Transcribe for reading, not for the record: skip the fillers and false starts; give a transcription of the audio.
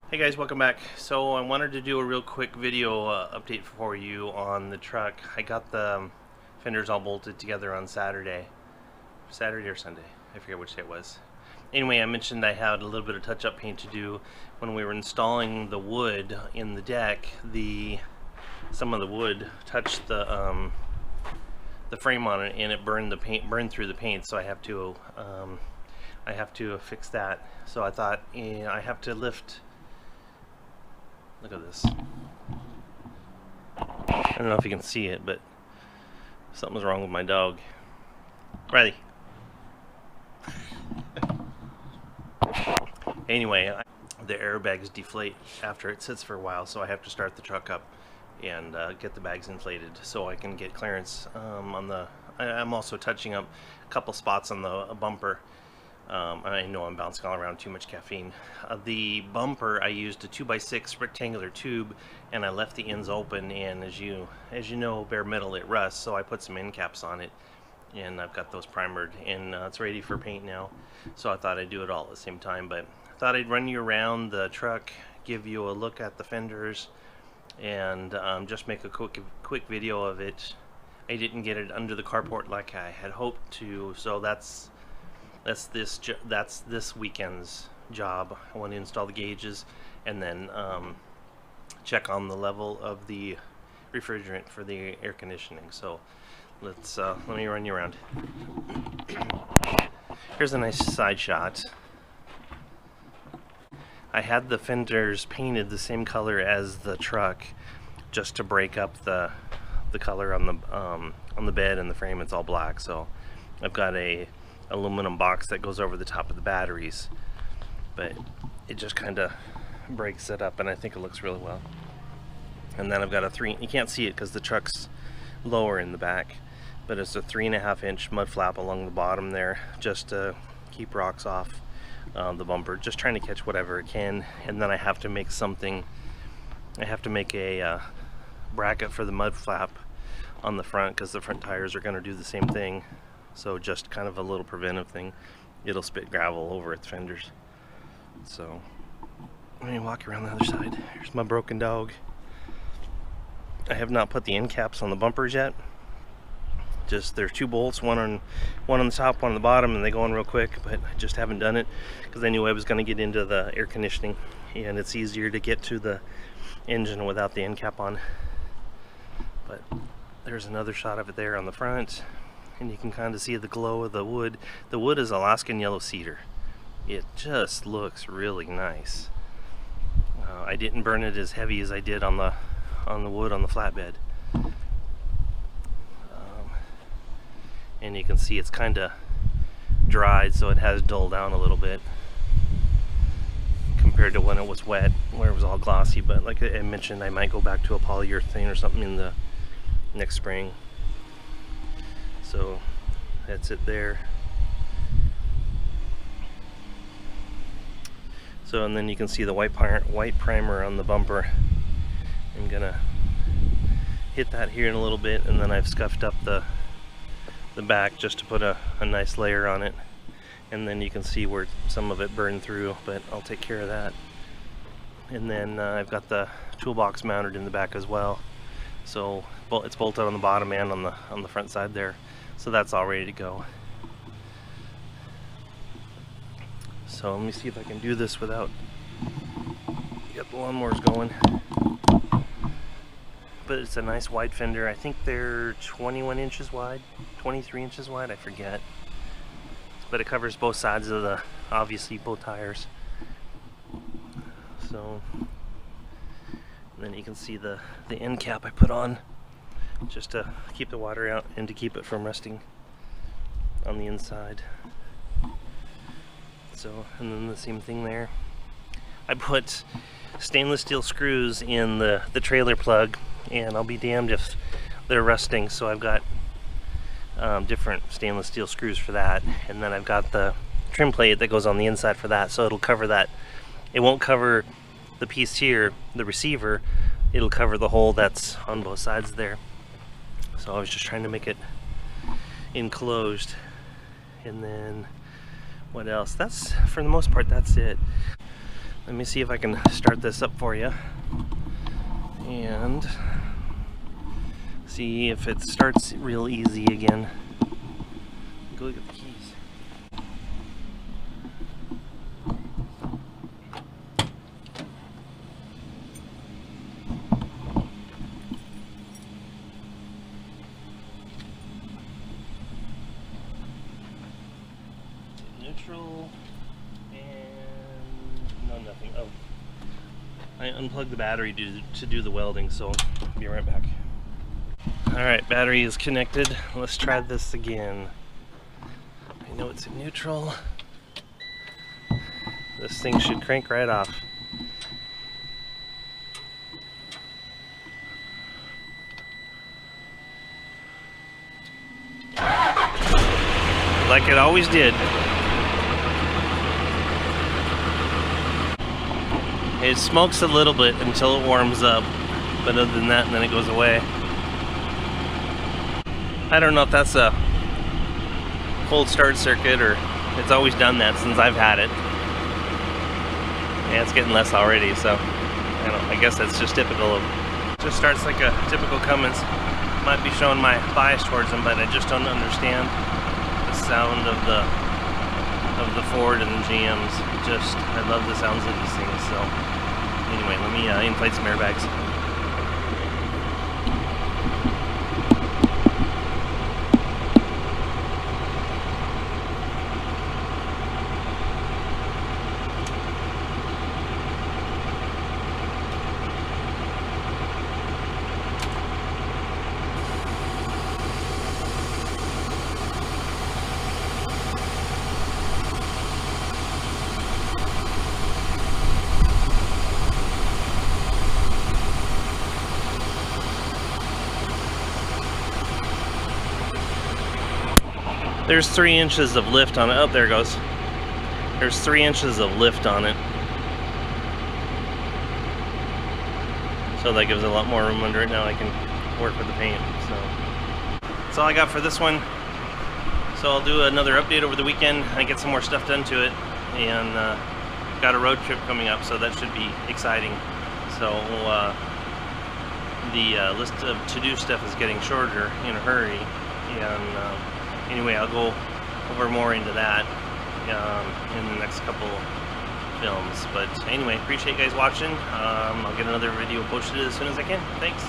Hey guys, welcome back. So I wanted to do a real quick video update for you on the truck. I got the fenders all bolted together on Saturday or Sunday, I forget which day it was. Anyway, I mentioned I had a little bit of touch-up paint to do when we were installing the wood in the deck. Some of the wood touched the frame on it, and it burned through the paint. So I have to fix that. So I thought, I have to lift. Look at this. I don't know if you can see it, but something's wrong with my dog. Riley. Anyway, the airbags deflate after it sits for a while, so I have to start the truck up and get the bags inflated so I can get clearance on the. I'm also touching up a couple spots on the bumper. I know I'm bouncing all around too much caffeine. The bumper, I used a 2x6 rectangular tube, and I left the ends open, and as you know, bare metal, it rusts, so I put some end caps on it, and I've got those primered, and it's ready for paint now. So I thought I'd do it all at the same time, but I thought I'd run you around the truck, give you a look at the fenders, and just make a quick video of it. I didn't get it under the carport like I had hoped to, so that's this weekend's job. I want to install the gauges and then check on the level of the refrigerant for the air conditioning. So let me run you around. Here's a nice side shot. I had the fenders painted the same color as the truck just to break up the color on the bed and the frame. It's all black, so I've got a aluminum box that goes over the top of the batteries, but it just kind of breaks it up, and I think it looks really well. And then I've got you can't see it because the truck's lower in the back, but it's a 3.5 inch mud flap along the bottom there, just to keep rocks off the bumper, just trying to catch whatever it can. And then I have to make a bracket for the mud flap on the front, because the front tires are going to do the same thing. So just kind of a little preventive thing. It'll spit gravel over its fenders. So let me walk around the other side. Here's my broken dog. I have not put the end caps on the bumpers yet. Just there's 2 bolts, one on the top, one on the bottom, and they go on real quick, but I just haven't done it because I knew I was going to get into the air conditioning, and it's easier to get to the engine without the end cap on. But there's another shot of it there on the front. And you can kind of see the glow of the wood. The wood is Alaskan yellow cedar. It just looks really nice. I didn't burn it as heavy as I did on the wood on the flatbed. And you can see it's kind of dried, so it has dulled down a little bit compared to when it was wet, where it was all glossy. But like I mentioned, I might go back to a polyurethane or something in the next spring. So that's it there. So, and then you can see the white primer on the bumper. I'm gonna hit that here in a little bit, and then I've scuffed up the back just to put a nice layer on it. And then you can see where some of it burned through, but I'll take care of that. And then I've got the toolbox mounted in the back as well. So it's bolted on the bottom and on the front side there. So that's all ready to go. So let me see if I can do this without get the lawnmowers going. But it's a nice wide fender. I think they're 21 inches wide, 23 inches wide, I forget. But it covers both sides of obviously both tires. So then you can see the end cap I put on, just to keep the water out and to keep it from rusting on the inside. So, and then the same thing there. I put stainless steel screws in the trailer plug, and I'll be damned if they're rusting, so I've got different stainless steel screws for that. And then I've got the trim plate that goes on the inside for that, so it'll cover that. It won't cover the piece here, the receiver. It'll cover the hole that's on both sides there. So I was just trying to make it enclosed. And then what else? That's, for the most part, that's it. Let me see if I can start this up for you and see if it starts real easy again. Go look at the keys. Neutral and no, nothing. Oh, I unplugged the battery to do the welding, so I'll be right back. Alright, battery is connected. Let's try this again. I know it's in neutral. This thing should crank right off. Like it always did. It smokes a little bit until it warms up, but other than that, and then it goes away. I don't know if that's a cold start circuit or it's always done that since I've had it. Yeah, it's getting less already, so I guess that's just typical of. Just starts like a typical Cummins. Might be showing my bias towards them, but I just don't understand the sound of the Ford and the GMs. I love the sounds of these things. So anyway, let me inflate some airbags. There's 3 inches of lift on it. Oh, there it goes. There's 3 inches of lift on it. So that gives it a lot more room under it. Now I can work with the paint. So that's all I got for this one. So I'll do another update over the weekend. I get some more stuff done to it. And got a road trip coming up, so that should be exciting. So the list of to-do stuff is getting shorter in a hurry. And anyway, I'll go over more into that in the next couple films. But anyway, appreciate you guys watching. I'll get another video posted as soon as I can. Thanks.